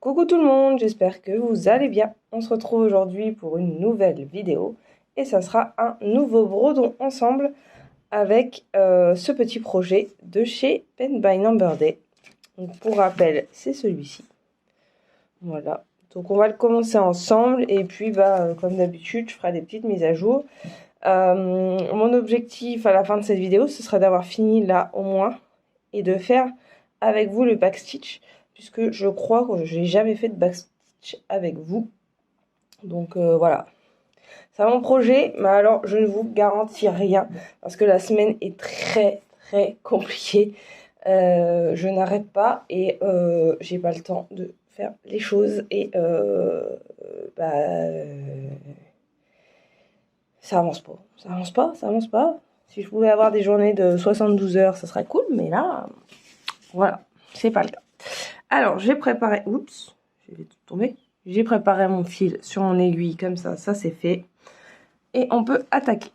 Coucou tout le monde, j'espère que vous allez bien. On se retrouve aujourd'hui pour une nouvelle vidéo et ça sera un nouveau brodon ensemble avec ce petit projet de chez Pen by Number Day. Donc, pour rappel, c'est celui-ci. Voilà, donc on va le commencer ensemble et puis comme d'habitude, je ferai des petites mises à jour. Mon objectif à la fin de cette vidéo, ce sera d'avoir fini là au moins et de faire avec vous le backstitch, puisque je crois que je n'ai jamais fait de backstitch avec vous. Donc voilà, c'est mon projet, mais alors je ne vous garantis rien, parce que la semaine est très compliquée. Je n'arrête pas et j'ai pas le temps de faire les choses et ça avance pas. Si je pouvais avoir des journées de 72 heures, ça serait cool, mais là, voilà, c'est pas le cas. Alors, j'ai préparé, oups, je vais tout tomber. J'ai préparé mon fil sur mon aiguille, comme ça c'est fait. Et on peut attaquer.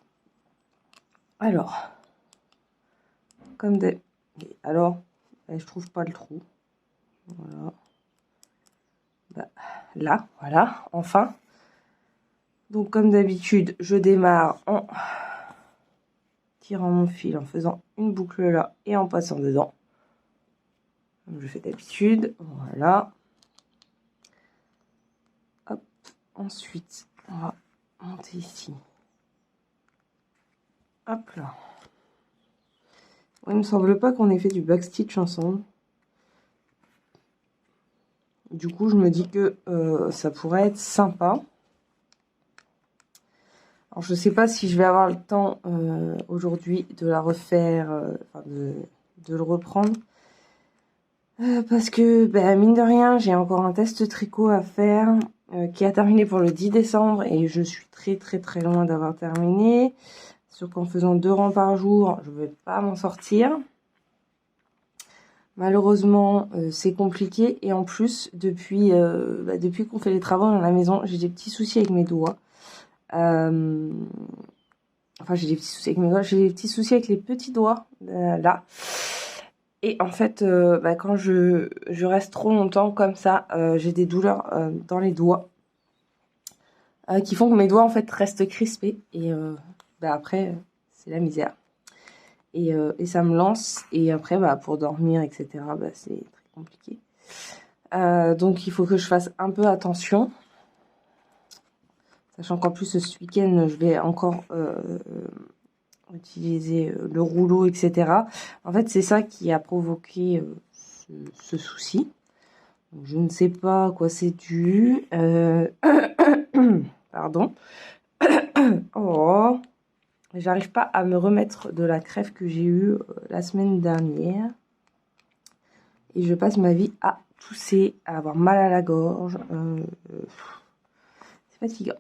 Alors, comme des... Alors, je trouve pas le trou. Voilà. Là, voilà, enfin. Donc, comme d'habitude, je démarre en tirant mon fil, en faisant une boucle là et en passant dedans. Comme je fais d'habitude, voilà. Hop, ensuite, on va monter ici. Hop là. Il me semble pas qu'on ait fait du backstitch ensemble. Du coup, je me dis que ça pourrait être sympa. Alors, je sais pas si je vais avoir le temps aujourd'hui de la refaire, de le reprendre. Parce que, mine de rien, j'ai encore un test tricot à faire qui a terminé pour le 10 décembre et je suis très loin d'avoir terminé. Sauf qu'en faisant 2 rangs par jour, je ne vais pas m'en sortir. Malheureusement, c'est compliqué. Et en plus, depuis qu'on fait les travaux dans la maison, j'ai des petits soucis avec mes doigts. Enfin, j'ai des petits soucis avec mes doigts. J'ai des petits soucis avec les petits doigts, là. Et en fait, quand je reste trop longtemps comme ça, j'ai des douleurs dans les doigts. Qui font que mes doigts, en fait, restent crispés. Et après, c'est la misère. Et ça me lance. Et après, pour dormir, etc., c'est très compliqué. Donc, il faut que je fasse un peu attention. Sachant qu'en plus, ce week-end, je vais encore utiliser le rouleau, etc. En fait, c'est ça qui a provoqué ce souci. Donc, je ne sais pas à quoi c'est dû. Pardon. Oh. J'arrive pas à me remettre de la crève que j'ai eue la semaine dernière. Et je passe ma vie à tousser, à avoir mal à la gorge. C'est fatigant.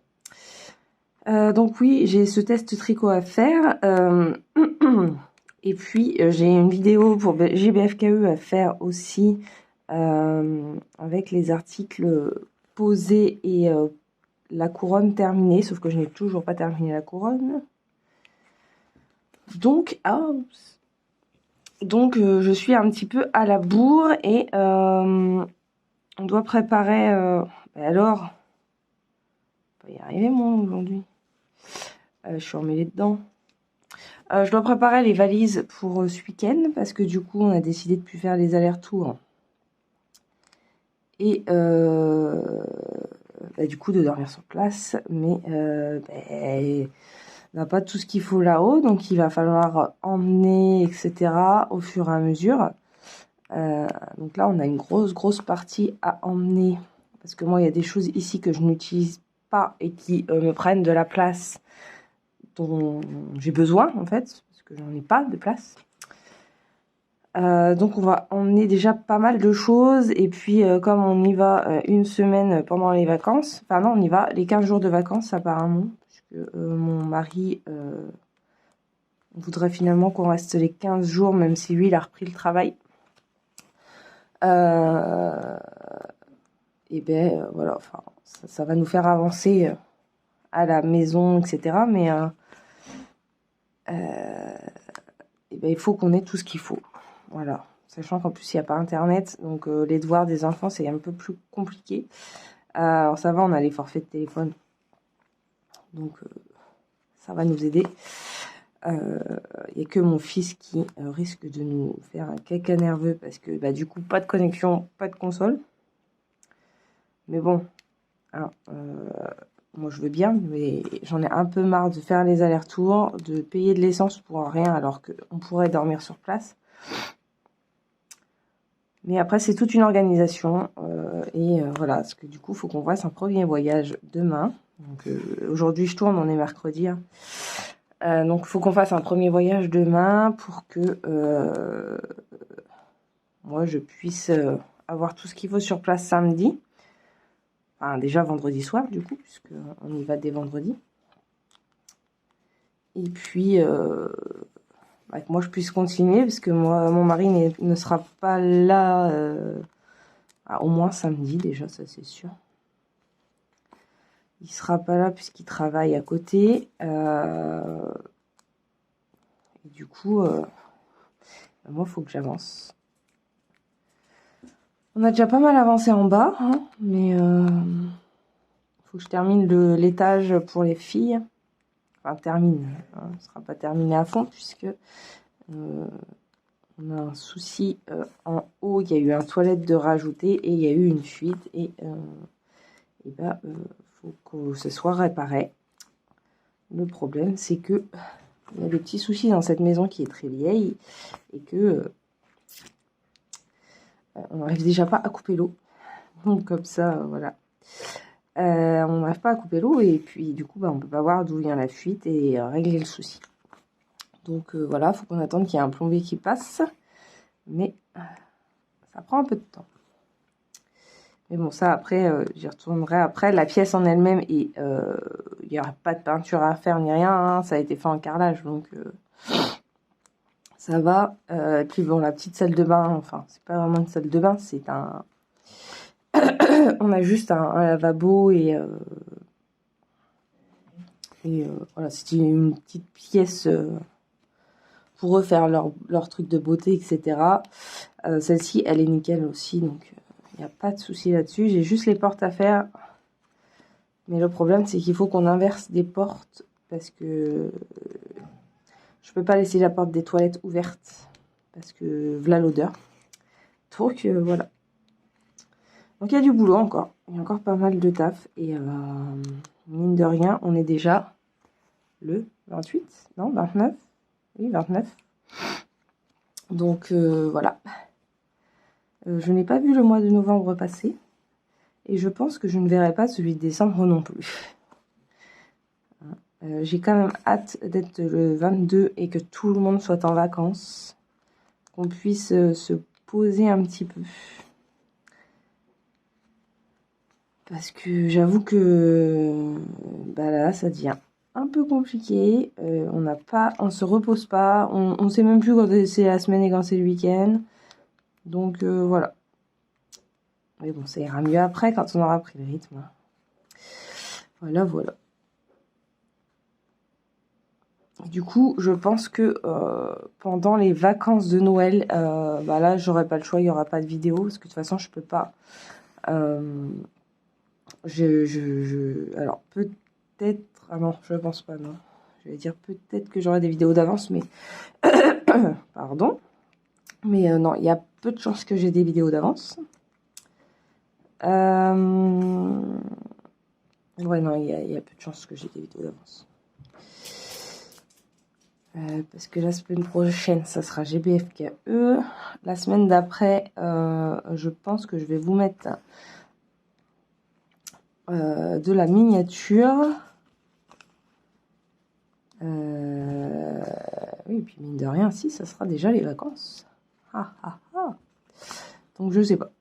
Donc oui, j'ai ce test tricot à faire. Et puis, j'ai une vidéo pour GBFKE à faire aussi. Avec les articles posés et la couronne terminée. Sauf que je n'ai toujours pas terminé la couronne. Donc, je suis un petit peu à la bourre et on doit préparer... alors, on va y arriver moi aujourd'hui. Je suis emmêlée dedans. Je dois préparer les valises pour ce week-end parce que du coup, on a décidé de plus faire les allers-retours. Et du coup, de dormir sur place. Mais on n'a pas tout ce qu'il faut là-haut, donc il va falloir emmener, etc. au fur et à mesure. Donc là, on a une grosse partie à emmener. Parce que moi, il y a des choses ici que je n'utilise pas et qui me prennent de la place dont j'ai besoin, en fait. Parce que j'en ai pas de place. Donc on va emmener déjà pas mal de choses. Et puis, comme on y va une semaine pendant les vacances. Enfin non, on y va les 15 jours de vacances, apparemment. Puisque mon mari... on voudrait finalement qu'on reste les 15 jours, même si lui, il a repris le travail. Voilà, enfin, ça va nous faire avancer à la maison, etc. Mais il faut qu'on ait tout ce qu'il faut. Voilà, sachant qu'en plus il n'y a pas internet, donc les devoirs des enfants c'est un peu plus compliqué. Alors ça va, on a les forfaits de téléphone, donc ça va nous aider. Il n'y a que mon fils qui risque de nous faire un caca nerveux parce que bah, du coup pas de connexion, pas de console. Mais bon, alors, moi je veux bien, mais j'en ai un peu marre de faire les allers-retours, de payer de l'essence pour rien alors qu'on pourrait dormir sur place. Mais après c'est toute une organisation et voilà, parce que du coup il faut qu'on fasse un premier voyage demain. Donc aujourd'hui je tourne, on est mercredi. Hein. Donc il faut qu'on fasse un premier voyage demain pour que moi je puisse avoir tout ce qu'il faut sur place samedi. Enfin, déjà vendredi soir du coup, puisqu'on y va dès vendredi. Et puis bah, que moi je puisse continuer, parce que moi, mon mari ne sera pas là au moins samedi déjà, ça c'est sûr. Il sera pas là puisqu'il travaille à côté. Et du coup, moi il faut que j'avance. On a déjà pas mal avancé en bas, hein, mais faut que je termine l'étage pour les filles. Enfin, termine. Hein, ce sera pas terminé à fond puisque on a un souci en haut. Il y a eu un toilette de rajouter et il y a eu une fuite et bah, faut que ce soit réparé. Le problème, c'est que il y a des petits soucis dans cette maison qui est très vieille et que on n'arrive déjà pas à couper l'eau. Donc comme ça, voilà. On n'arrive pas à couper l'eau et puis du coup, bah, on peut pas voir d'où vient la fuite et régler le souci. Donc voilà, faut qu'on attende qu'il y ait un plombier qui passe. Mais ça prend un peu de temps. Mais bon, ça après, j'y retournerai après. La pièce en elle-même, il n'y aura pas de peinture à faire ni rien. Hein, ça a été fait en carrelage, donc ça va. Et puis bon, la petite salle de bain, enfin, c'est pas vraiment une salle de bain, c'est un... On a juste un lavabo et voilà, c'était une petite pièce pour refaire leur truc de beauté, etc. Celle-ci, elle est nickel aussi, donc il n'y a pas de souci là-dessus. J'ai juste les portes à faire. Mais le problème, c'est qu'il faut qu'on inverse des portes parce que je peux pas laisser la porte des toilettes ouverte parce que voilà l'odeur. Donc voilà. Donc il y a du boulot encore. Il y a encore pas mal de taf. Et mine de rien, on est déjà le 28, non 29. Oui, 29. Donc voilà. Je n'ai pas vu le mois de novembre passer. Et je pense que je ne verrai pas celui de décembre non plus. J'ai quand même hâte d'être le 22 et que tout le monde soit en vacances. Qu'on puisse se poser un petit peu. Parce que j'avoue que bah là, ça devient un peu compliqué. On se repose pas. On sait même plus quand c'est la semaine et quand c'est le week-end. Donc voilà. Mais bon, ça ira mieux après quand on aura pris le rythme. Voilà, voilà. Du coup, je pense que pendant les vacances de Noël, bah là, j'aurai pas le choix, il n'y aura pas de vidéo, parce que de toute façon, je peux pas. Alors, peut-être... Ah non, je pense pas, non. Je vais dire peut-être que j'aurai des vidéos d'avance, mais... Pardon. Mais non, il y a peu de chances que j'ai des vidéos d'avance. Ouais, non, il y a peu de chances que j'ai des vidéos d'avance. Parce que la semaine prochaine, ça sera GBFKE. La semaine d'après, je pense que je vais vous mettre de la miniature. Oui, et puis mine de rien, si, ça sera déjà les vacances. Ah, ah, ah. Donc je sais pas.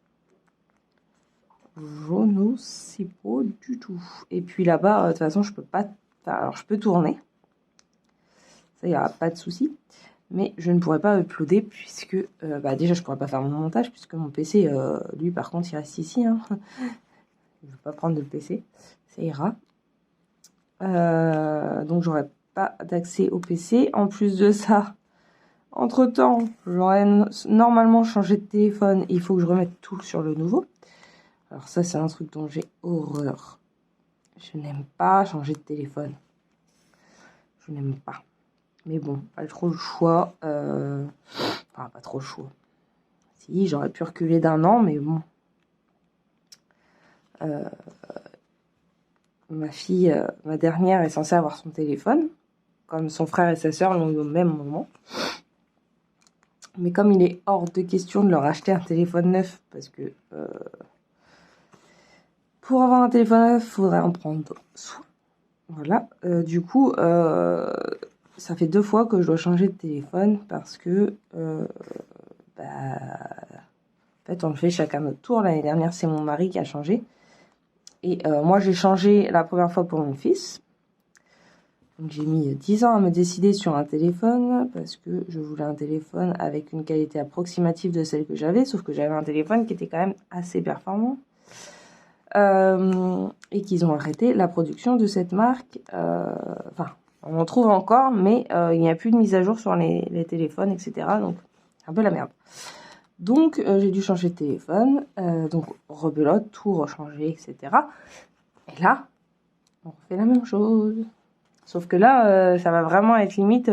Je ne sais pas du tout. Et puis là-bas, de toute façon, je peux pas... Enfin, alors, je peux tourner. Ça, il n'y aura pas de souci. Mais je ne pourrais pas uploader puisque... bah, déjà, je pourrais pas faire mon montage puisque mon PC, lui, par contre, il reste ici. Hein. Je ne veux pas prendre de PC. Ça ira. Donc, j'aurai pas d'accès au PC. En plus de ça, Entre-temps, j'aurais normalement changé de téléphone. Il faut que je remette tout sur le nouveau. Alors ça, c'est un truc dont j'ai horreur. Je n'aime pas changer de téléphone. Je n'aime pas. Mais bon, pas trop le choix. Enfin, pas trop le choix. Si, j'aurais pu reculer d'1 an, mais bon. Ma fille, ma dernière, est censée avoir son téléphone. Comme son frère et sa sœur l'ont eu au même moment. Mais comme il est hors de question de leur acheter un téléphone neuf, parce que pour avoir un téléphone neuf, il faudrait en prendre soin. Voilà. Du coup, ça fait 2 fois que je dois changer de téléphone parce que, en fait, on le fait chacun notre tour. L'année dernière, c'est mon mari qui a changé. Et moi, j'ai changé la première fois pour mon fils. Donc, j'ai mis 10 ans à me décider sur un téléphone parce que je voulais un téléphone avec une qualité approximative de celle que j'avais, sauf que j'avais un téléphone qui était quand même assez performant. Et qu'ils ont arrêté la production de cette marque. Enfin, on en trouve encore, mais il n'y a plus de mise à jour sur les téléphones, etc. Donc, c'est un peu la merde. Donc, j'ai dû changer de téléphone. Donc, rebelote, tout rechanger, etc. Et là, on refait la même chose. Sauf que là, ça va vraiment être limite.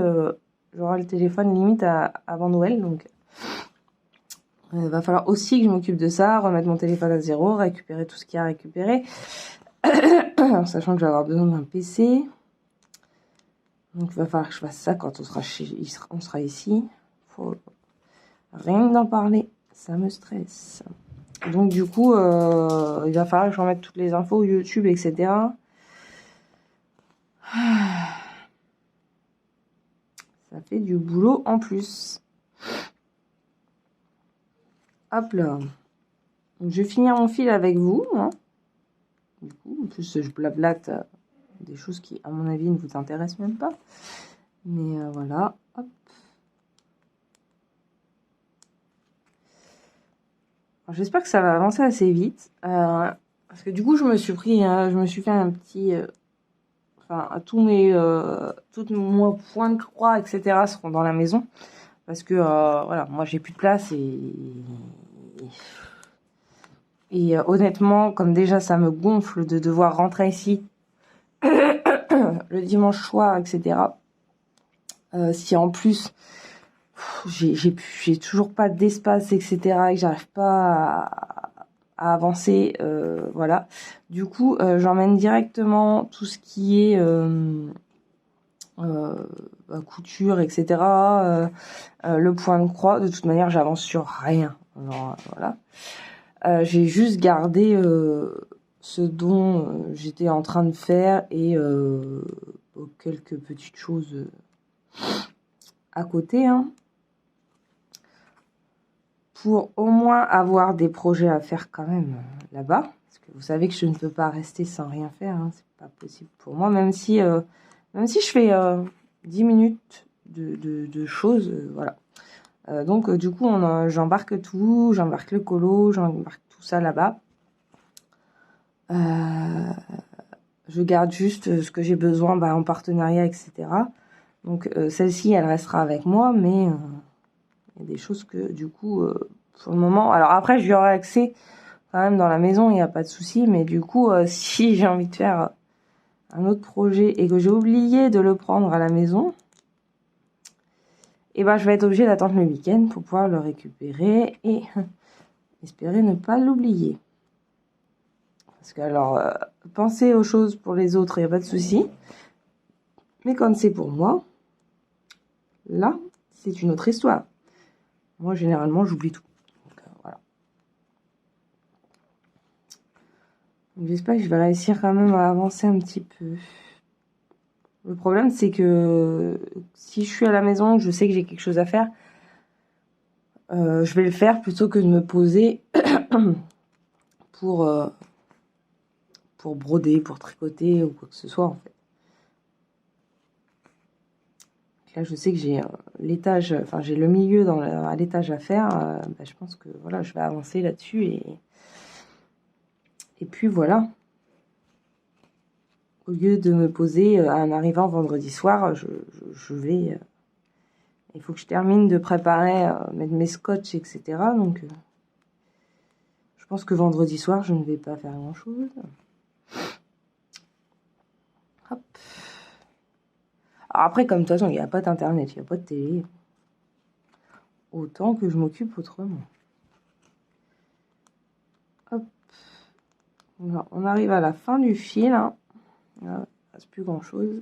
J'aurai le téléphone limite avant Noël. Donc, il va falloir aussi que je m'occupe de ça, remettre mon téléphone à zéro, récupérer tout ce qu'il y a à récupérer. Sachant que je vais avoir besoin d'un PC. Donc, il va falloir que je fasse ça quand on sera ici. Rien que d'en parler, ça me stresse. Donc, du coup, il va falloir que je remette toutes les infos YouTube, etc. Ça fait du boulot en plus. Hop là. Donc, je vais finir mon fil avec vous. Hein. Du coup, en plus, je blablate des choses qui, à mon avis, ne vous intéressent même pas. Mais voilà. Hop. J'espère que ça va avancer assez vite. Parce que du coup, je me suis fait un petit... Enfin, tous mes points de croix, etc. seront dans la maison. Parce que, voilà, moi, j'ai plus de place et honnêtement, comme déjà, ça me gonfle de devoir rentrer ici le dimanche soir, etc. Si en plus, j'ai toujours pas d'espace, etc. et que j'arrive pas à avancer, voilà. Du coup, j'emmène directement tout ce qui est couture, etc. Le point de croix. De toute manière, j'avance sur rien. Alors, voilà. J'ai juste gardé ce dont j'étais en train de faire et quelques petites choses à côté, hein, pour au moins avoir des projets à faire quand même là-bas. Parce que vous savez que je ne peux pas rester sans rien faire, hein, c'est pas possible pour moi, même si je fais 10 minutes de choses, voilà. Donc du coup, j'embarque tout, j'embarque le colo, j'embarque tout ça là-bas. Je garde juste ce que j'ai besoin en partenariat, etc. Donc celle-ci, elle restera avec moi, mais il y a des choses que du coup, pour le moment... Alors après, j'y aurai accès quand même dans la maison, il n'y a pas de souci, mais du coup, si j'ai envie de faire un autre projet et que j'ai oublié de le prendre à la maison, et je vais être obligée d'attendre le week-end pour pouvoir le récupérer et espérer ne pas l'oublier. Parce que alors, penser aux choses pour les autres, il n'y a pas de souci. Mais quand c'est pour moi, là, c'est une autre histoire. Moi, généralement, j'oublie tout. Donc, voilà. J'espère que je vais réussir quand même à avancer un petit peu. Le problème, c'est que si je suis à la maison, je sais que j'ai quelque chose à faire, je vais le faire plutôt que de me poser pour broder, pour tricoter ou quoi que ce soit, en fait. Là, je sais que j'ai l'étage, enfin, j'ai le milieu à l'étage à faire. Je pense que voilà, je vais avancer là-dessus et puis voilà. Au lieu de me poser en arrivant vendredi soir, je vais Il faut que je termine de préparer, mettre mes scotch, etc. Donc, je pense que vendredi soir, je ne vais pas faire grand-chose. Hop. Alors après, comme de toute façon, il n'y a pas d'internet, il n'y a pas de télé. Autant que je m'occupe autrement. Hop. Voilà, on arrive à la fin du fil. Hein. Là, il ne reste plus grand-chose.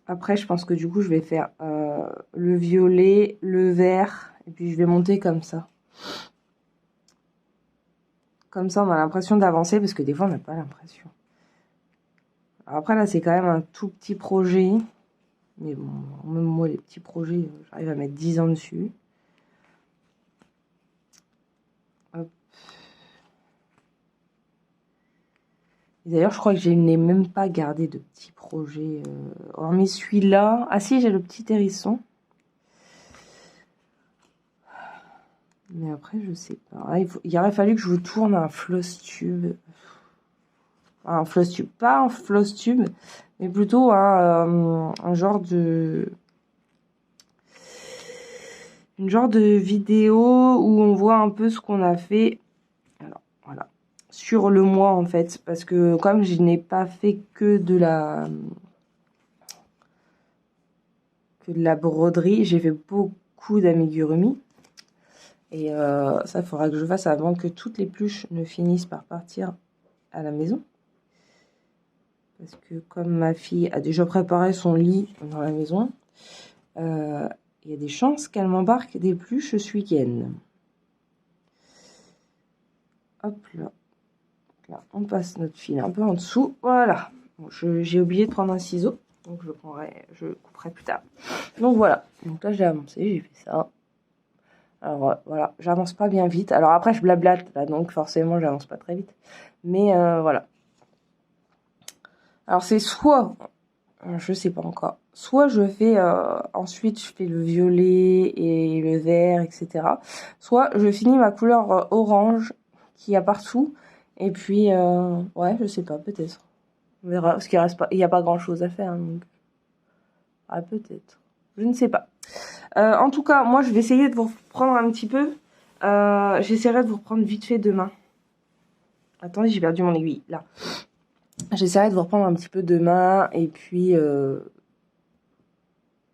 Après, je pense que du coup, je vais faire le violet, le vert, et puis je vais monter comme ça. Comme ça, on a l'impression d'avancer, parce que des fois, on n'a pas l'impression. Après, là, c'est quand même un tout petit projet. Mais bon, même moi, les petits projets, j'arrive à mettre 10 ans dessus. Hop. D'ailleurs, je crois que je n'ai même pas gardé de petits projets. Hormis celui-là. Ah si, j'ai le petit hérisson. Mais après, je sais pas. Ah, il aurait fallu que je vous tourne un floss tube. Un floss tube. Pas un floss tube, mais plutôt un genre de... Une genre de vidéo où on voit un peu ce qu'on a fait. Alors, voilà. Sur le mois, en fait. Parce que comme je n'ai pas fait que de la broderie, j'ai fait beaucoup d'amigurumi. Et ça, il faudra que je fasse avant que toutes les pluches ne finissent par partir à la maison. Parce que comme ma fille a déjà préparé son lit dans la maison, il y a des chances qu'elle m'embarque des pluches ce week-end. Hop là. Là, on passe notre fil un peu en dessous. Voilà. Bon, j'ai oublié de prendre un ciseau. Donc je couperai plus tard. Donc voilà. Donc là, j'ai avancé, j'ai fait ça. Alors voilà, j'avance pas bien vite. Alors après, je blablate là, donc forcément, j'avance pas très vite. Mais voilà. Alors c'est soit, je sais pas encore, soit je fais, ensuite je fais le violet et le vert, etc. Soit je finis ma couleur orange qu'il y a partout. Et puis, ouais, je sais pas, peut-être. On verra, parce qu'il reste pas, il n'y a pas grand-chose à faire. Donc... Ah, peut-être. Je ne sais pas. En tout cas, moi, je vais essayer de vous reprendre un petit peu. J'essaierai de vous reprendre vite fait demain. Attendez, j'ai perdu mon aiguille, là. J'essaierai de vous reprendre un petit peu demain, et puis...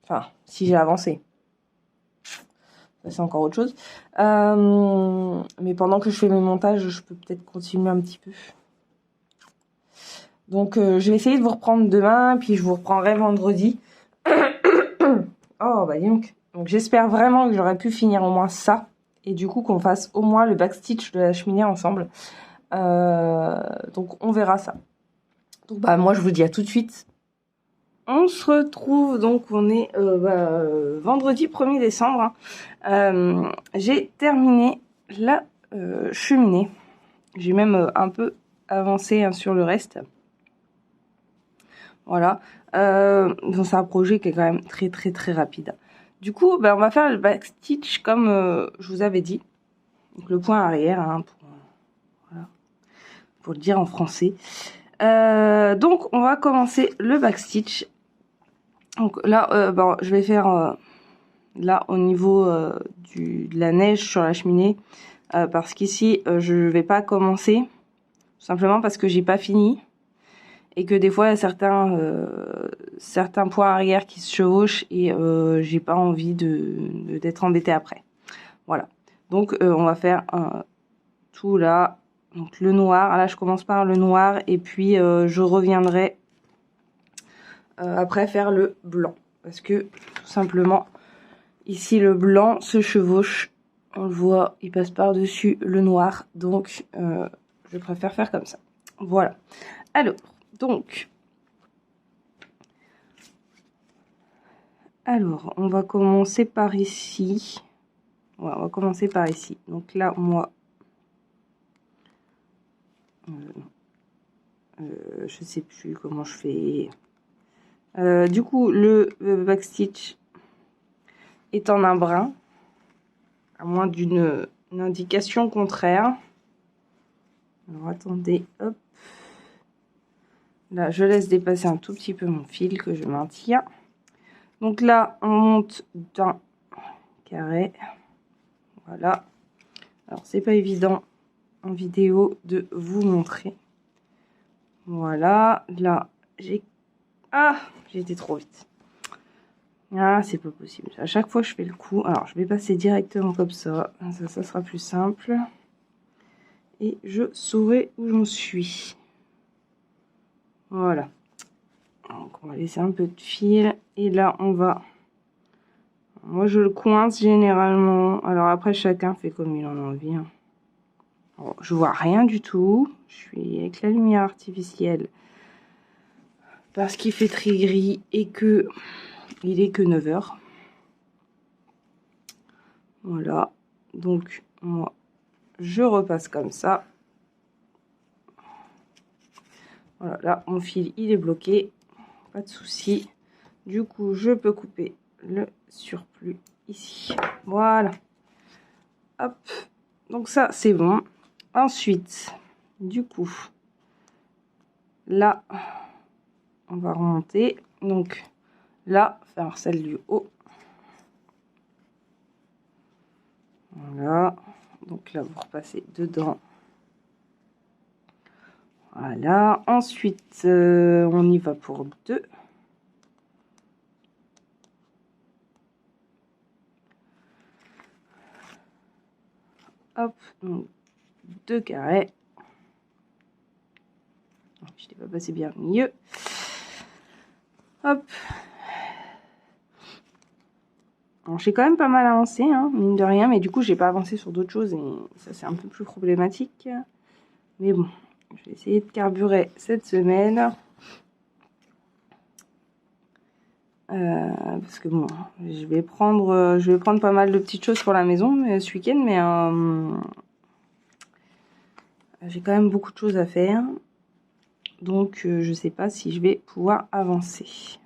Enfin, si j'ai avancé. Ça, c'est encore autre chose. Mais pendant que je fais mes montages, je peux peut-être continuer un petit peu. Donc, je vais essayer de vous reprendre demain, puis je vous reprendrai vendredi. Oh, bah dis donc. Donc, j'espère vraiment que j'aurais pu finir au moins ça. Et du coup, qu'on fasse au moins le backstitch de la cheminée ensemble. Donc, on verra ça. Donc, bah, moi, je vous dis à tout de suite. On se retrouve, donc, on est vendredi 1er décembre. J'ai terminé la cheminée. J'ai même un peu avancé sur le reste. Voilà. Donc, c'est un projet qui est quand même très, très, très rapide. Du coup, on va faire le backstitch comme je vous avais dit. Donc, le point arrière, hein, pour le dire en français. Donc, on va commencer le backstitch. Donc là, je vais faire là au niveau de la neige sur la cheminée. Parce qu'ici, je vais pas commencer. Tout simplement parce que j'ai pas fini. Et que des fois, il y a certains points arrière qui se chevauchent et j'ai pas envie d'être embêtée après. Voilà. Donc, on va faire tout là. Donc, le noir. Là, je commence par le noir et puis je reviendrai après faire le blanc. Parce que, tout simplement, ici, le blanc se chevauche. On le voit, il passe par-dessus le noir. Donc, je préfère faire comme ça. Voilà. Alors, donc... Alors, on va commencer par ici. Ouais, on va commencer par ici. Donc là, moi... je sais plus comment je fais. Du coup, le backstitch est en un brin. À moins d'une indication contraire. Alors, attendez, hop. Là, je laisse dépasser un tout petit peu mon fil que je maintiens. Donc là, on monte d'un carré. Voilà. Alors, c'est pas évident en vidéo de vous montrer. Voilà. Là, j'ai... Ah, j'ai été trop vite. Ah, c'est pas possible. À chaque fois, je fais le coup. Alors, je vais passer directement comme ça. Ça sera plus simple. Et je saurai où j'en suis. Voilà. Donc, on va laisser un peu de fil. Et là, on va... Moi, je le coince généralement. Alors après, chacun fait comme il en a envie. Hein. Alors, je vois rien du tout. Je suis avec la lumière artificielle. Parce qu'il fait très gris et que il est que 9 h. Voilà. Donc, moi, je repasse comme ça. Voilà, là, mon fil, il est bloqué. Pas de souci. Du coup, je peux couper le surplus ici. Voilà. Hop. Donc ça, c'est bon. Ensuite, du coup, là, on va remonter. Donc là, faire celle du haut. Voilà. Donc là, vous repassez dedans. Voilà. Ensuite, on y va pour 2. Hop. Donc 2 carrés. Je n'ai pas passé bien au milieu. Hop. J'ai quand même pas mal avancé, hein, mine de rien, mais du coup, j'ai pas avancé sur d'autres choses et ça, c'est un peu plus problématique. Mais bon, je vais essayer de carburer cette semaine. Parce que bon, je vais prendre pas mal de petites choses pour la maison ce week-end, mais j'ai quand même beaucoup de choses à faire. Donc, je sais pas si je vais pouvoir avancer.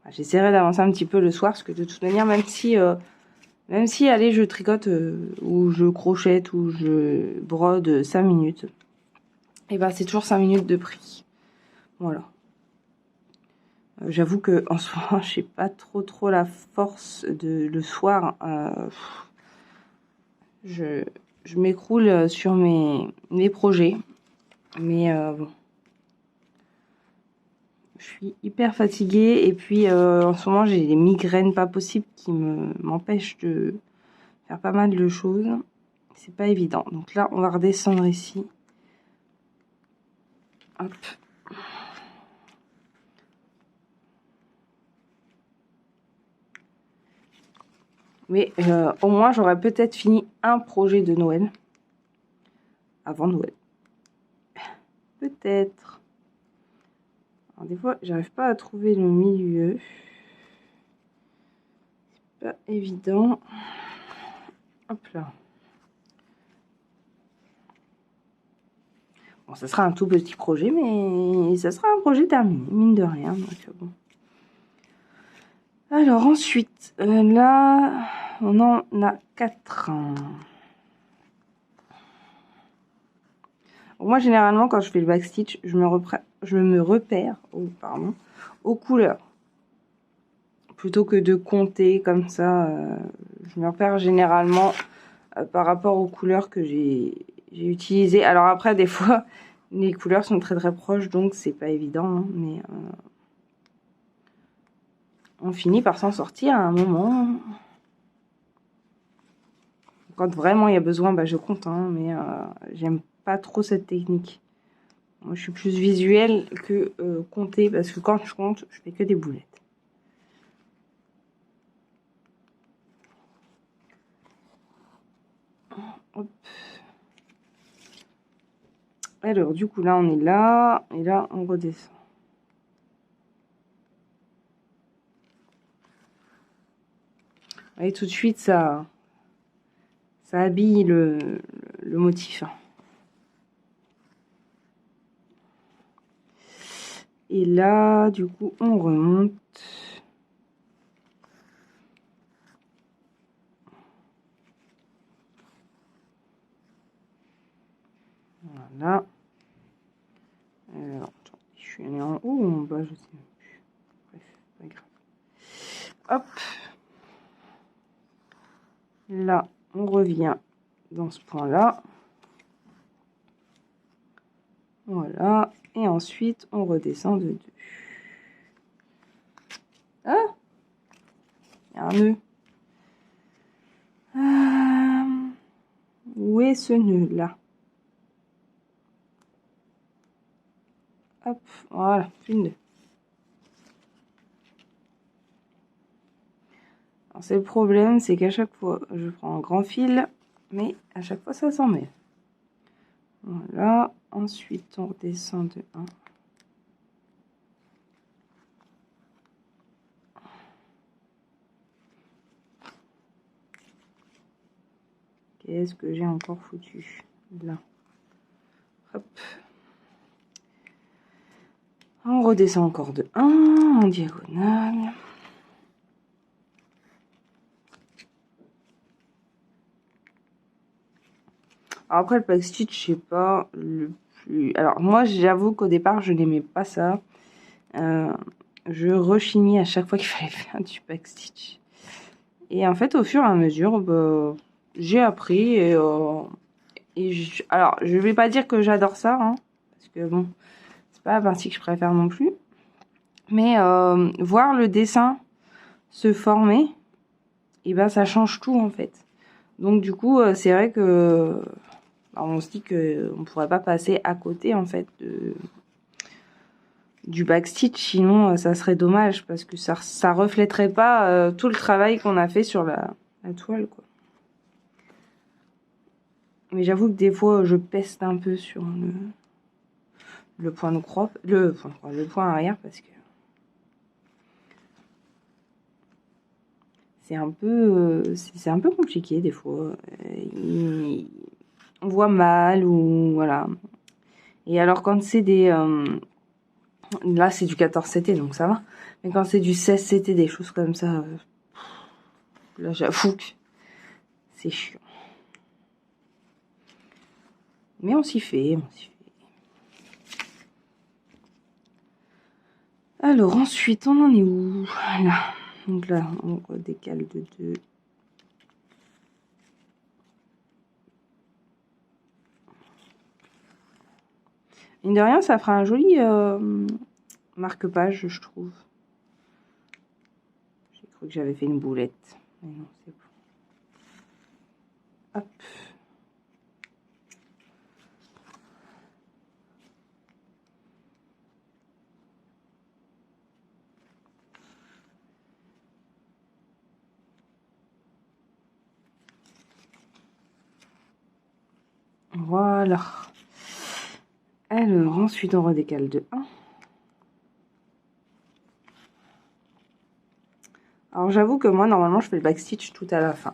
J'essaierai d'avancer un petit peu le soir, parce que de toute manière, même si allez, je tricote ou je crochette ou je brode 5 minutes, et ben c'est toujours 5 minutes de prix. Voilà. J'avoue que en ce moment, j'ai pas trop la force de le soir. Je m'écroule sur mes projets, mais bon. Je suis hyper fatiguée et puis en ce moment j'ai des migraines pas possibles qui m'empêchent de faire pas mal de choses. C'est pas évident. Donc là on va redescendre ici. Hop. Mais au moins j'aurais peut-être fini un projet de Noël avant Noël. Peut-être. Alors des fois j'arrive pas à trouver le milieu. C'est pas évident. Hop là. Bon, ça sera un tout petit projet, mais ça sera un projet terminé, mine de rien. Donc, bon. Alors ensuite, là, on en a 4. Moi, généralement, quand je fais le backstitch, je me repère aux couleurs. Plutôt que de compter comme ça, je me repère généralement par rapport aux couleurs que j'ai utilisées. Alors après, des fois, les couleurs sont très proches, donc c'est pas évident, hein, mais on finit par s'en sortir à un moment. Quand vraiment il y a besoin, bah, je compte, hein, mais j'aime pas trop cette technique. Moi, je suis plus visuelle que compter, parce que quand je compte, je fais que des boulettes. Hop. Alors, du coup, là, on est là, et là, on redescend. Vous voyez, tout de suite, ça habille le motif. Et là, du coup, on remonte. Voilà. Alors, plus. Elle est en haut ou en bas, je sais plus. Bref, pas grave. Hop. Là, on revient dans ce point-là. Voilà. Et ensuite, on redescend de 2. Ah, il y a un nœud. Où est ce nœud-là? Hop, voilà, plus de nœud. Alors, c'est le problème, c'est qu'à chaque fois, je prends un grand fil, mais à chaque fois, ça s'en met. Voilà. Ensuite, on redescend de 1. Qu'est-ce que j'ai encore foutu là? Hop. On redescend encore de 1 en diagonale. Alors après, le backstitch, je sais pas le plus. Alors, moi, j'avoue qu'au départ, je n'aimais pas ça. Je rechignais à chaque fois qu'il fallait faire du backstitch. Et en fait, au fur et à mesure, bah, j'ai appris. Alors, je vais pas dire que j'adore ça, hein, parce que bon, c'est pas la partie que je préfère non plus. Mais voir le dessin se former, et ben ça change tout en fait. Donc du coup, c'est vrai que on se dit que on pourrait pas passer à côté en fait du backstitch, sinon ça serait dommage parce que ça reflèterait pas tout le travail qu'on a fait sur la toile, quoi. Mais j'avoue que des fois je peste un peu sur le point de croix, le point arrière, parce que c'est un peu compliqué des fois. On voit mal ou voilà. Et alors quand c'est des là c'est du 14CT donc ça va. Mais quand c'est du 16CT, des choses comme ça, là j'avoue que c'est chiant. Mais on s'y fait, Alors ensuite on en est où? Là. Donc là on redécale de 2. Mine de rien, ça fera un joli marque-page, je trouve. J'ai cru que j'avais fait une boulette. Mais non, c'est bon. Hop. Voilà. Alors, ensuite, on redécale de 1. Alors, j'avoue que moi, normalement, je fais le backstitch tout à la fin.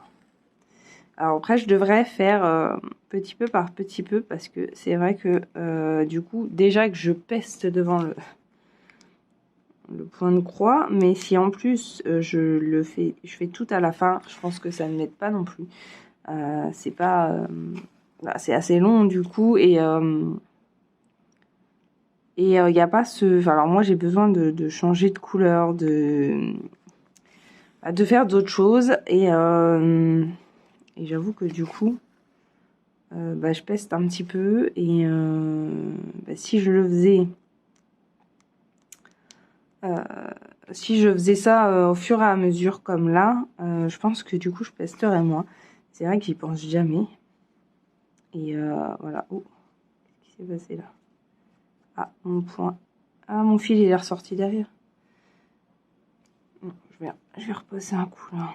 Alors, après, je devrais faire petit peu par petit peu parce que c'est vrai que, du coup, déjà que je peste devant le point de croix, mais si en plus, je fais tout à la fin, je pense que ça ne m'aide pas non plus. C'est pas... c'est assez long, du coup, et il n'y a pas ce... Alors moi j'ai besoin de changer de couleur, de faire d'autres choses. Et j'avoue que du coup, je peste un petit peu. Et si je le faisais... si je faisais ça au fur et à mesure comme là, je pense que du coup je pesterais moins. C'est vrai que j'y pense jamais. Et voilà. Oh, qu'est-ce qui s'est passé là? Ah, mon point. Ah, mon fil il est ressorti derrière. Je vais repasser un coup là.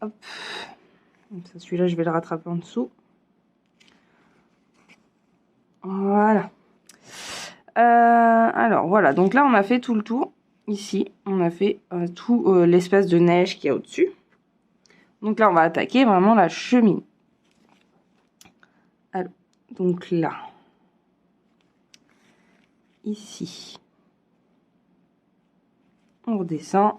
Hop. Celui-là, je vais le rattraper en dessous. Voilà. Alors, voilà. Donc là, on a fait tout le tour. Ici, on a fait tout l'espace de neige qu'il y a au-dessus. Donc là, on va attaquer vraiment la cheminée. Alors, donc là. Ici. On redescend.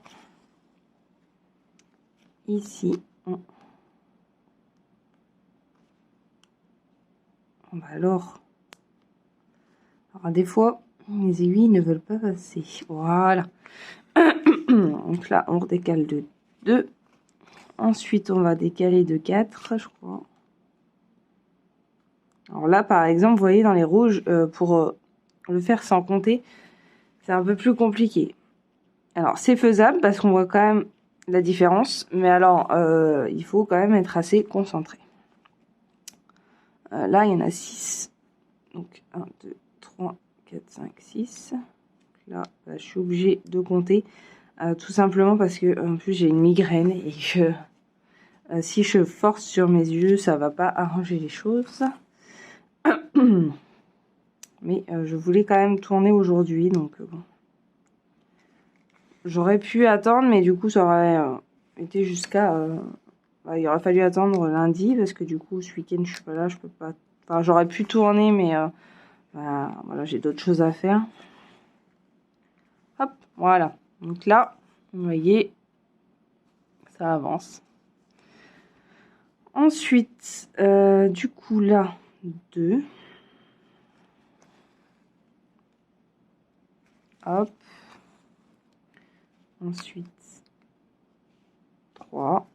Ici, on va alors Alors des fois, les aiguilles ne veulent pas passer. Voilà. Donc là, on redécale de 2. Ensuite, on va décaler de 4, je crois. Alors là, par exemple, vous voyez, dans les rouges, pour le faire sans compter, c'est un peu plus compliqué. Alors, c'est faisable parce qu'on voit quand même la différence. Mais alors, il faut quand même être assez concentré. Là, il y en a 6. Donc, 1, 2, 3, 4, 5, 6. Là, je suis obligée de compter. Tout simplement parce que, en plus, j'ai une migraine et que si je force sur mes yeux, ça va pas arranger les choses. Mais je voulais quand même tourner aujourd'hui, donc bon. J'aurais pu attendre, mais du coup, ça aurait été jusqu'à... il aurait fallu attendre lundi, parce que du coup, ce week-end, je suis pas là, je peux pas... Enfin, j'aurais pu tourner, mais voilà, j'ai d'autres choses à faire. Hop, voilà. Donc là, vous voyez, ça avance. Ensuite, du coup, là, 2. Hop. Ensuite, 3.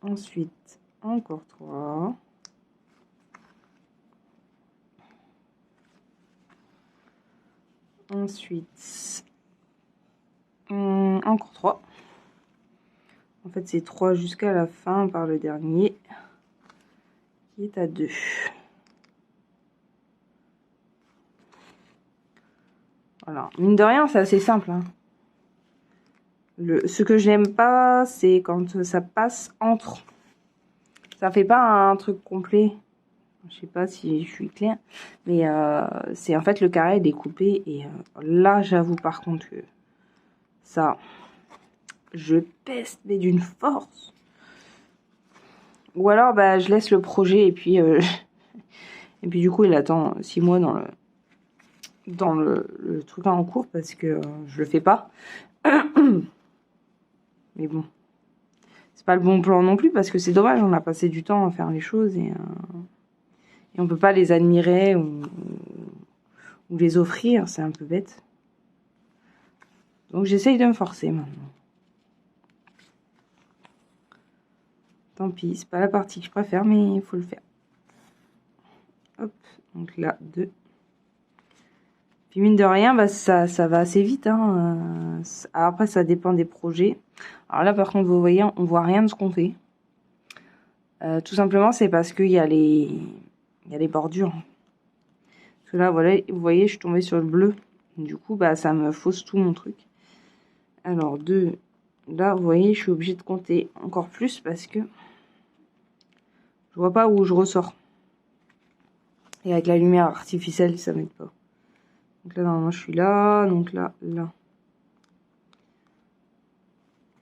Ensuite, encore 3. Ensuite, encore 3. En fait, c'est 3 jusqu'à la fin par le dernier, qui est à 2. Voilà. Mine de rien, c'est assez simple. Hein. Ce que je n'aime pas, c'est quand ça passe entre. Ça fait pas un truc complet. Je sais pas si je suis claire. Mais c'est en fait le carré est découpé. Et là, j'avoue par contre que ça, je peste, mais d'une force. Ou alors, bah, je laisse le projet et puis du coup, il attend 6 mois dans le truc en cours parce que je le fais pas. Mais bon, c'est pas le bon plan non plus parce que c'est dommage, on a passé du temps à faire les choses et on peut pas les admirer ou les offrir, c'est un peu bête. Donc j'essaye de me forcer maintenant. Tant pis, c'est pas la partie que je préfère, mais il faut le faire. Hop, donc là, 2. Puis mine de rien, bah, ça va assez vite. Hein. Après, ça dépend des projets. Alors là, par contre, vous voyez, on voit rien de ce qu'on fait. Tout simplement, c'est parce qu'il y a les bordures. Parce que là, voilà, vous voyez, je suis tombée sur le bleu. Du coup, bah, ça me fausse tout mon truc. Alors, 2. Là, vous voyez, je suis obligée de compter encore plus parce que je vois pas où je ressors. Et avec la lumière artificielle, ça m'aide pas. Donc là, normalement, je suis là. Donc là, là.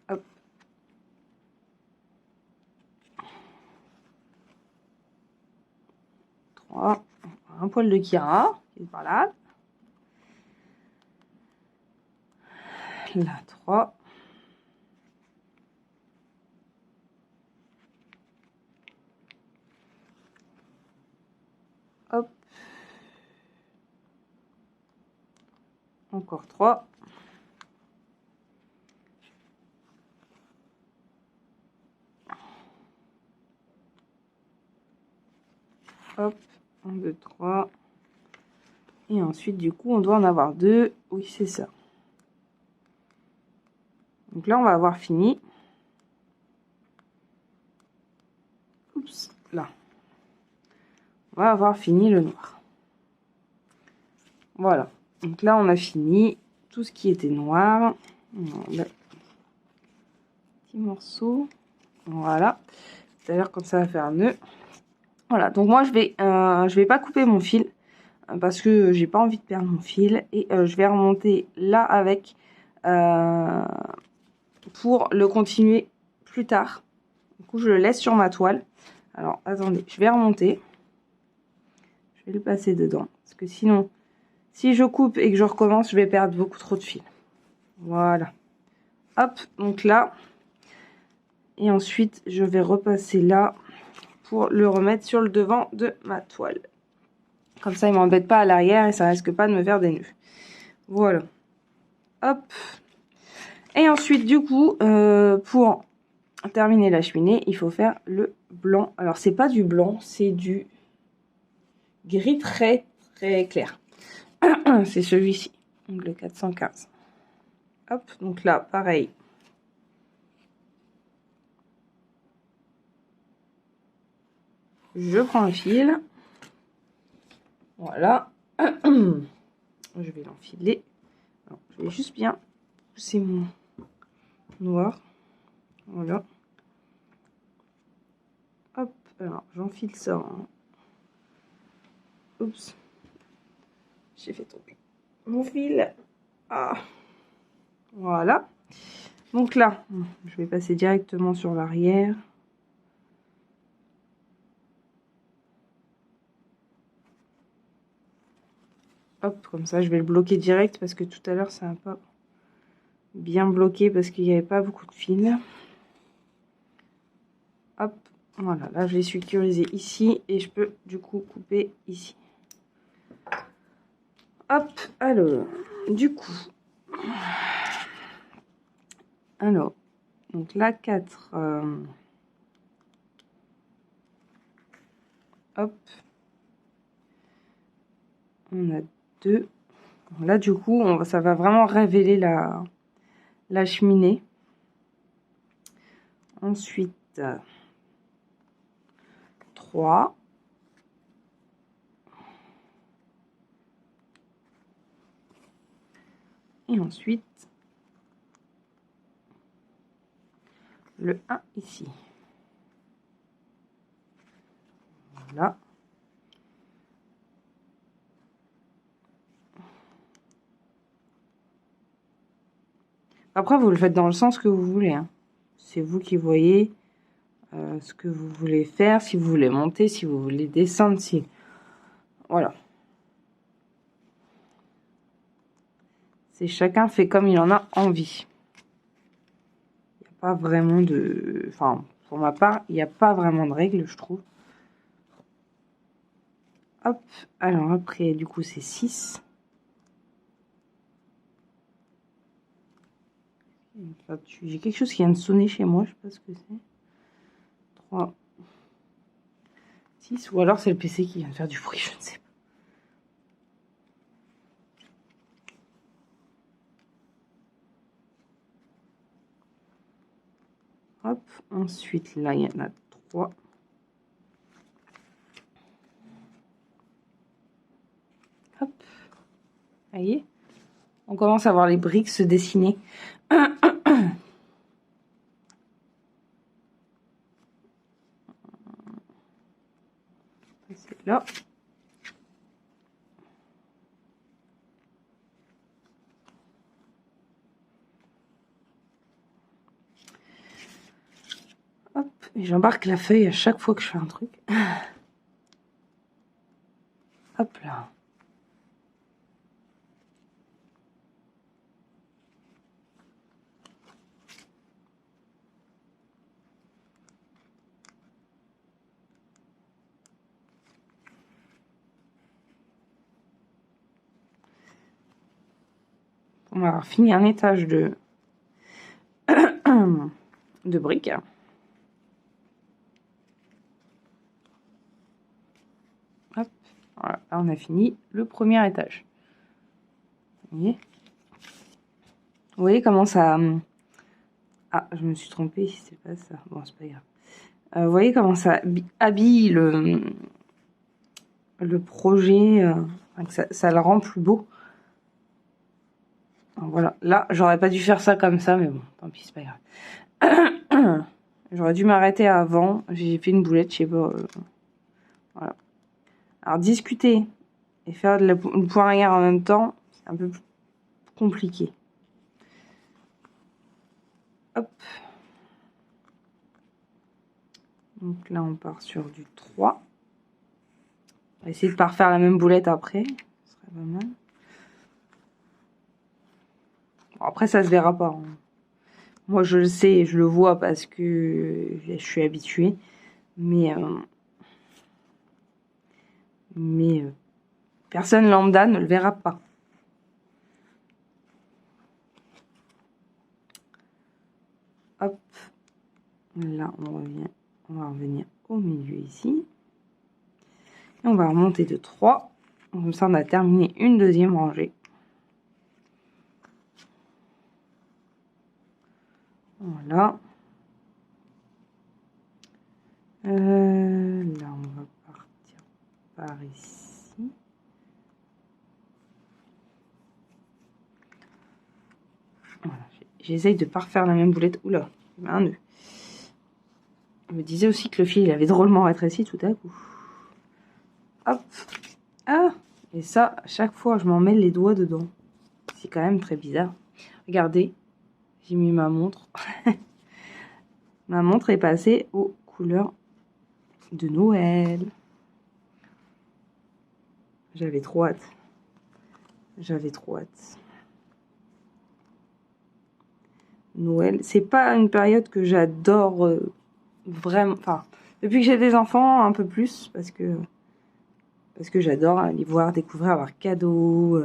Hop. Un poil de Kira qui est par là. Là, 3. Hop. Encore 3. Hop. 1, 2, 3. Et ensuite, du coup, on doit en avoir 2. Oui, c'est ça. Donc là, on va avoir fini. Oups, là. On va avoir fini le noir. Voilà. Donc là, on a fini tout ce qui était noir. Le petit morceau. Voilà. Tout à l'heure, comme ça va faire un nœud. Voilà. Donc moi, je vais pas couper mon fil parce que j'ai pas envie de perdre mon fil et je vais remonter là avec pour le continuer plus tard. Du coup, je le laisse sur ma toile. Alors, attendez, je vais remonter. Je vais le passer dedans. Parce que sinon, si je coupe et que je recommence, je vais perdre beaucoup trop de fil. Voilà. Hop, donc là. Et ensuite, je vais repasser là pour le remettre sur le devant de ma toile. Comme ça, il ne m'embête pas à l'arrière et ça risque pas de me faire des nœuds. Voilà. Hop. Et ensuite, du coup, pour terminer la cheminée, il faut faire le blanc. Alors, c'est pas du blanc, c'est du gris très très clair. C'est celui-ci, donc le 415. Hop, donc là, pareil. Je prends un fil. Voilà. Je vais l'enfiler. Je vais juste bien pousser mon noir. Voilà. Hop, alors j'enfile ça. Hein. Oups. J'ai fait tomber mon fil. Ah. Voilà. Donc là, je vais passer directement sur l'arrière. Hop, comme ça, je vais le bloquer direct parce que tout à l'heure, ça n'a pas bien bloqué parce qu'il n'y avait pas beaucoup de fils. Hop, voilà, là, je l'ai sécurisé ici et je peux du coup couper ici. Hop, alors, du coup, alors, donc là, 4, hop, on a 2. Là, du coup, ça va vraiment révéler la cheminée. Ensuite, 3. Et ensuite, le 1 ici. Voilà. Après, vous le faites dans le sens que vous voulez. Hein. C'est vous qui voyez ce que vous voulez faire, si vous voulez monter, si vous voulez descendre, si... Voilà. C'est chacun fait comme il en a envie. Il n'y a pas vraiment de... Enfin, pour ma part, il n'y a pas vraiment de règles, je trouve. Hop. Alors après, du coup, c'est 6. J'ai quelque chose qui vient de sonner chez moi, je sais pas ce que c'est. 3, 6, ou alors c'est le PC qui vient de faire du bruit, je ne sais pas. Hop, ensuite là il y en a 3. Hop, vous voyez, on commence à voir les briques se dessiner. C'est là. Hop, et j'embarque la feuille à chaque fois que je fais un truc. Hop là. On va avoir fini un étage de briques. Hop, voilà, là on a fini le premier étage. Vous voyez comment ça... Ah, je me suis trompée, c'est pas ça. Bon, c'est pas grave. Vous voyez comment ça habille le projet, que ça le rend plus beau. Alors, voilà, là, j'aurais pas dû faire ça comme ça, mais bon, tant pis, c'est pas grave. J'aurais dû m'arrêter avant, j'ai fait une boulette, je sais pas. Voilà. Alors, discuter et faire de la poirière en même temps, c'est un peu plus compliqué. Hop. Donc là, on part sur du 3. On va essayer de pas refaire la même boulette après. Ce serait pas mal. Bon, après, ça se verra pas. Hein. Moi, je le sais et je le vois parce que je suis habituée. Mais mais personne lambda ne le verra pas. Hop, là on va revenir au milieu ici. Et on va remonter de 3. Comme ça on a terminé une deuxième rangée. Voilà. Là on va partir par ici. Voilà. J'essaye de ne pas refaire la même boulette. Oula, il y a un nœud. Je me disais aussi que le fil il avait drôlement rétréci tout à coup. Hop. Ah. Et ça, à chaque fois, je m'en mets les doigts dedans. C'est quand même très bizarre. Regardez, j'ai mis ma montre. Ma montre est passée aux couleurs de Noël. J'avais trop hâte. J'avais trop hâte. Noël, c'est pas une période que j'adore vraiment. Enfin, depuis que j'ai des enfants, un peu plus, parce que j'adore aller voir, découvrir, avoir cadeaux,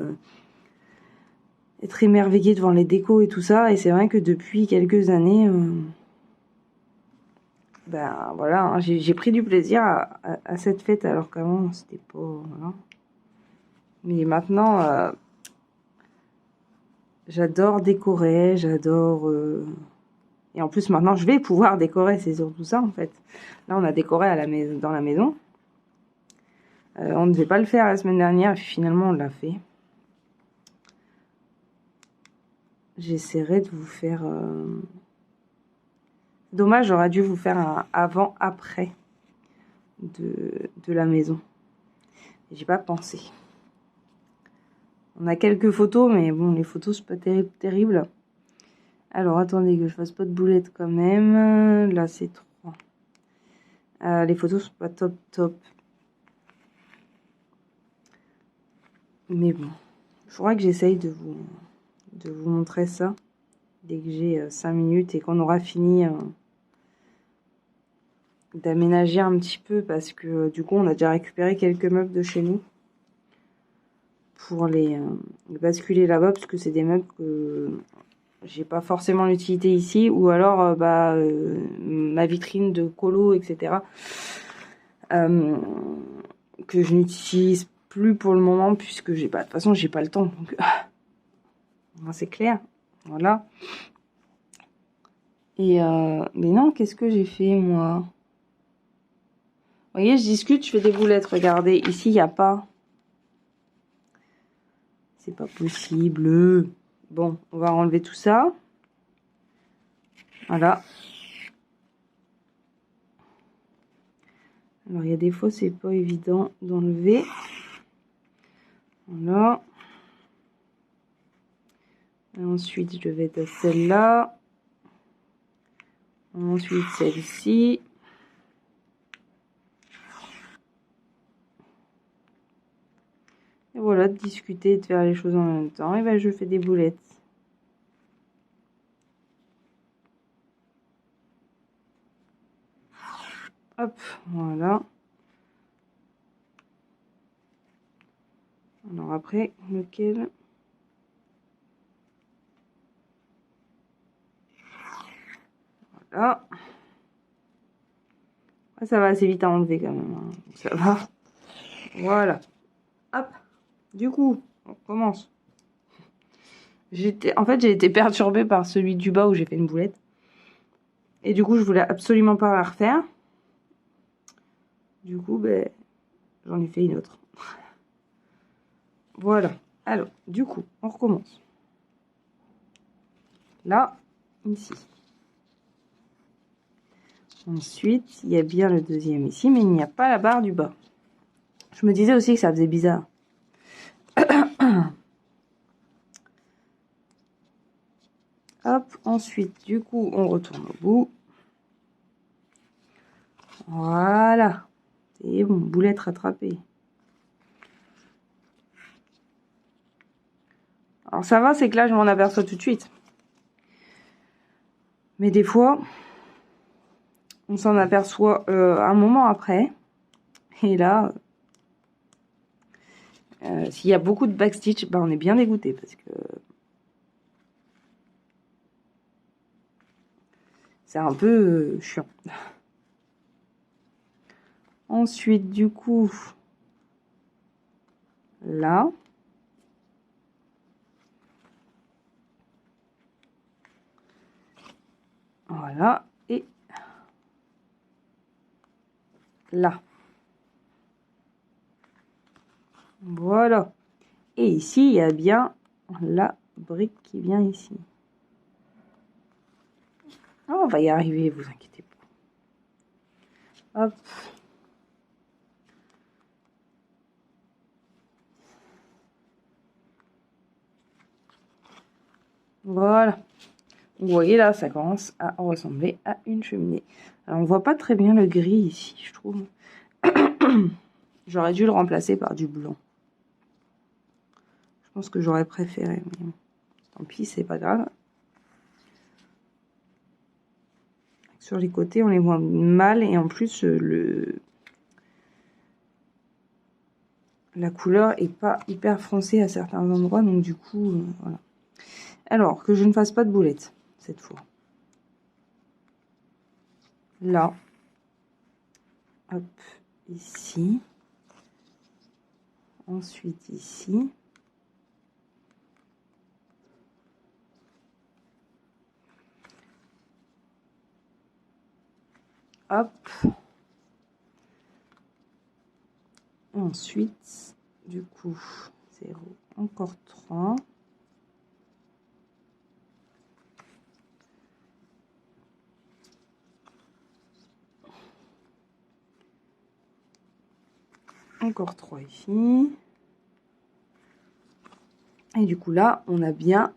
être émerveillée devant les décos et tout ça. Et c'est vrai que depuis quelques années, ben voilà, hein, j'ai pris du plaisir à cette fête, alors qu'avant c'était pas. Voilà. Mais maintenant, j'adore décorer, j'adore. Et en plus maintenant je vais pouvoir décorer, c'est surtout ça en fait. Là on a décoré à dans la maison. On ne devait pas le faire la semaine dernière, et puis finalement on l'a fait. J'essaierai de vous faire... Dommage, j'aurais dû vous faire un avant-après de la maison. J'ai pas pensé. On a quelques photos, mais bon, les photos c'est pas terrible. Alors attendez que je fasse pas de boulettes quand même. Là c'est 3. Les photos sont pas top. Mais bon, il faudra que j'essaye de vous montrer ça dès que j'ai 5 minutes et qu'on aura fini d'aménager un petit peu, parce que du coup on a déjà récupéré quelques meubles de chez nous pour les basculer là-bas, parce que c'est des meubles que j'ai pas forcément l'utilité ici, ou alors ma vitrine de colo, etc. Que je n'utilise plus pour le moment, puisque j'ai pas, de toute façon j'ai pas le temps, donc c'est clair, voilà. Et mais non, qu'est-ce que j'ai fait moi? Vous voyez, je discute, je fais des boulettes, regardez, ici il n'y a pas. C'est pas possible. Bon, on va enlever tout ça. Voilà. Alors il y a des fois c'est pas évident d'enlever. Voilà. Et ensuite je vais à celle-là. Ensuite celle-ci. Et voilà, de discuter, de faire les choses en même temps. Et ben je fais des boulettes. Hop, voilà. Alors après, lequel? Voilà. Ça va assez vite à enlever quand même. Hein. Ça va. Voilà. Hop. Du coup, on commence. En fait, j'ai été perturbée par celui du bas où j'ai fait une boulette. Et du coup, je voulais absolument pas la refaire. Du coup, ben, j'en ai fait une autre. Voilà. Alors, du coup, on recommence. Là, ici. Ensuite, il y a bien le deuxième ici, mais il n'y a pas la barre du bas. Je me disais aussi que ça faisait bizarre. Hop, ensuite, du coup, on retourne au bout. Voilà. C'est bon, boulette rattrapée. Alors ça va, c'est que là, je m'en aperçois tout de suite. Mais des fois, on s'en aperçoit un moment après. Et là, S'il y a beaucoup de backstitch, bah, on est bien dégoûté parce que c'est un peu chiant. Ensuite, du coup, là. Voilà. Et là. Voilà. Et ici, il y a bien la brique qui vient ici. Oh, on va y arriver, vous inquiétez pas. Hop. Voilà. Vous voyez là, ça commence à ressembler à une cheminée. Alors, on voit pas très bien le gris ici, je trouve. J'aurais dû le remplacer par du blanc. Je pense que j'aurais préféré. Mais bon, tant pis, c'est pas grave. Sur les côtés, on les voit mal. Et en plus, la couleur est pas hyper foncée à certains endroits. Donc du coup, voilà. Alors, que je ne fasse pas de boulettes, cette fois. Là. Hop, ici. Ensuite, ici. Hop. Ensuite, du coup, 0, encore 3. Encore 3 ici. Et du coup, là, on a bien...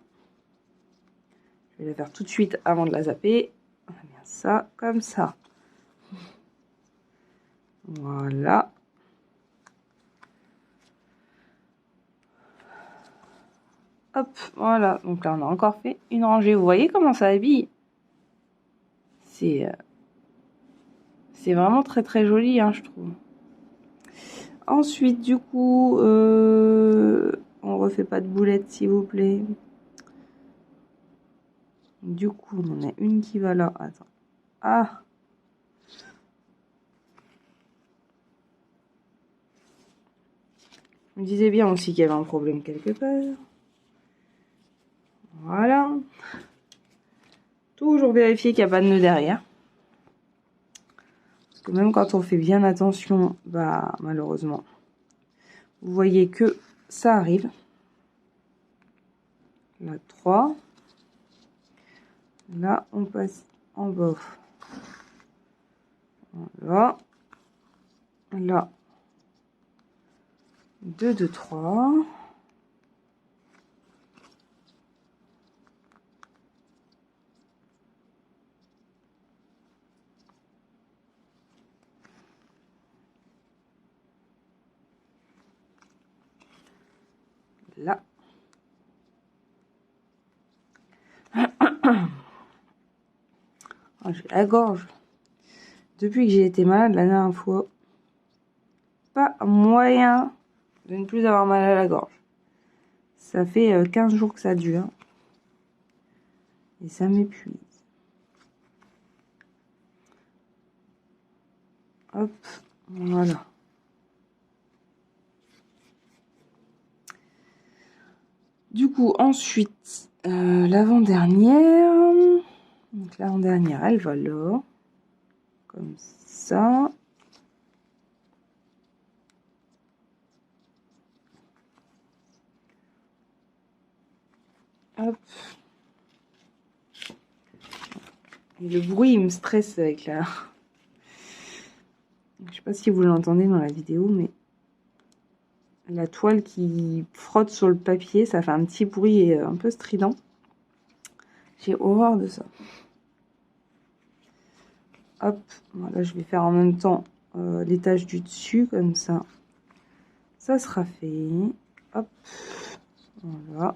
Je vais la faire tout de suite avant de la zapper. On a bien ça, comme ça. Voilà. Hop, voilà. Donc là, on a encore fait une rangée. Vous voyez comment ça habille? C'est vraiment très très joli, hein, je trouve. Ensuite, du coup, on refait pas de boulettes, s'il vous plaît. Du coup, on en a une qui va là. Attends. Ah! Je me disais bien aussi qu'il y avait un problème quelque part. Voilà. Toujours vérifier qu'il n'y a pas de nœud derrière. Parce que même quand on fait bien attention, bah malheureusement, vous voyez que ça arrive. Là, 3. Là, on passe en bas. Voilà. Là. 2, 2, 3. Là. Oh, j'ai la gorge. Depuis que j'ai été malade la dernière fois, pas moyen de ne plus avoir mal à la gorge. Ça fait 15 jours que ça dure. Et ça m'épuise. Hop, voilà. Du coup, ensuite, l'avant-dernière. Donc l'avant-dernière, elle va là. Comme ça. Hop. Et le bruit, il me stresse avec la... Je sais pas si vous l'entendez dans la vidéo, mais la toile qui frotte sur le papier, ça fait un petit bruit un peu strident. J'ai horreur de ça. Hop, voilà, je vais faire en même temps l'étage du dessus, comme ça. Ça sera fait. Hop, voilà.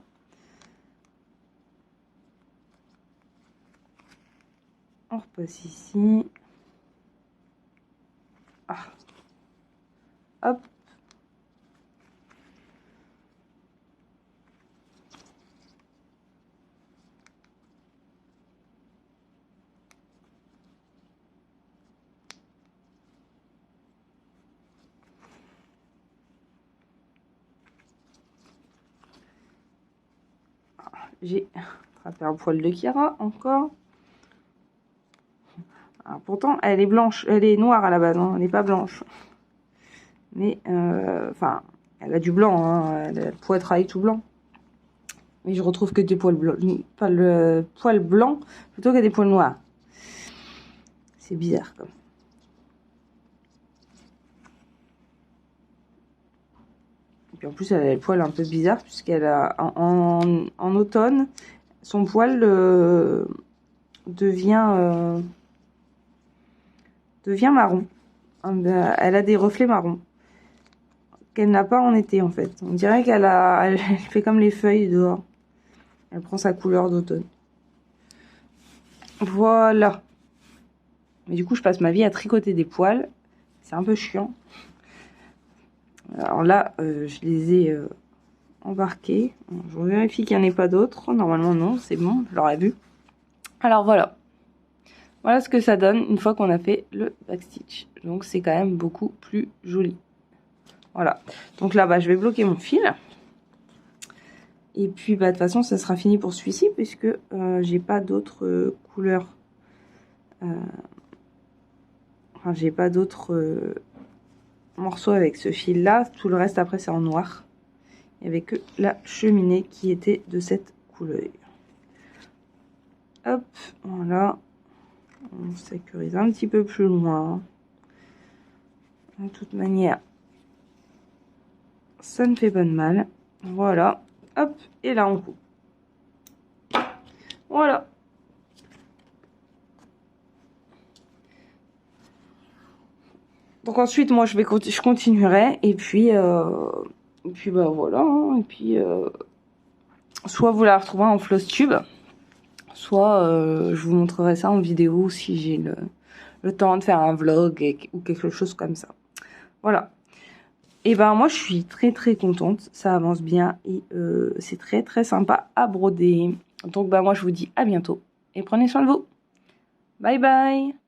On repasse ici. Ah. Hop. j'ai attrapé un poil de Kira encore. Alors, pourtant, elle est blanche, elle est noire à la base, hein, elle n'est pas blanche. Mais, enfin, elle a du blanc, hein, elle pourrait être tout blanc. Mais je retrouve que des poils blancs, pas le poil blanc, plutôt que des poils noirs. C'est bizarre, comme. Et puis en plus, elle a le poil un peu bizarre, puisqu'elle a, en automne, son poil devient marron. Elle a des reflets marrons qu'elle n'a pas en été en fait. On dirait elle fait comme les feuilles dehors. Elle prend sa couleur d'automne. Voilà. Mais du coup, je passe ma vie à tricoter des poils. C'est un peu chiant. Alors là, je les ai embarqués. Je vérifie qu'il n'y en ait pas d'autres. Normalement, non, c'est bon, je l'aurais vu. Alors voilà. Voilà ce que ça donne une fois qu'on a fait le backstitch. Donc c'est quand même beaucoup plus joli. Voilà. Donc là, bah, je vais bloquer mon fil. Et puis, bah, de toute façon, ça sera fini pour celui-ci, puisque j'ai pas d'autres couleurs. Enfin, j'ai pas d'autres morceaux avec ce fil-là. Tout le reste, après, c'est en noir. Il n'y avait que la cheminée qui était de cette couleur. Hop, voilà. On sécurise un petit peu plus loin. De toute manière, ça ne fait pas de mal. Voilà. Hop, et là, on coupe. Voilà. Donc ensuite, moi, je continuerai. Et puis bah voilà. Hein, et puis, soit vous la retrouverez en floss tube, soit je vous montrerai ça en vidéo si j'ai le temps de faire un vlog ou quelque chose comme ça. Voilà. Et ben moi, je suis très très contente. Ça avance bien et c'est très très sympa à broder. Donc bah moi, je vous dis à bientôt et prenez soin de vous. Bye bye.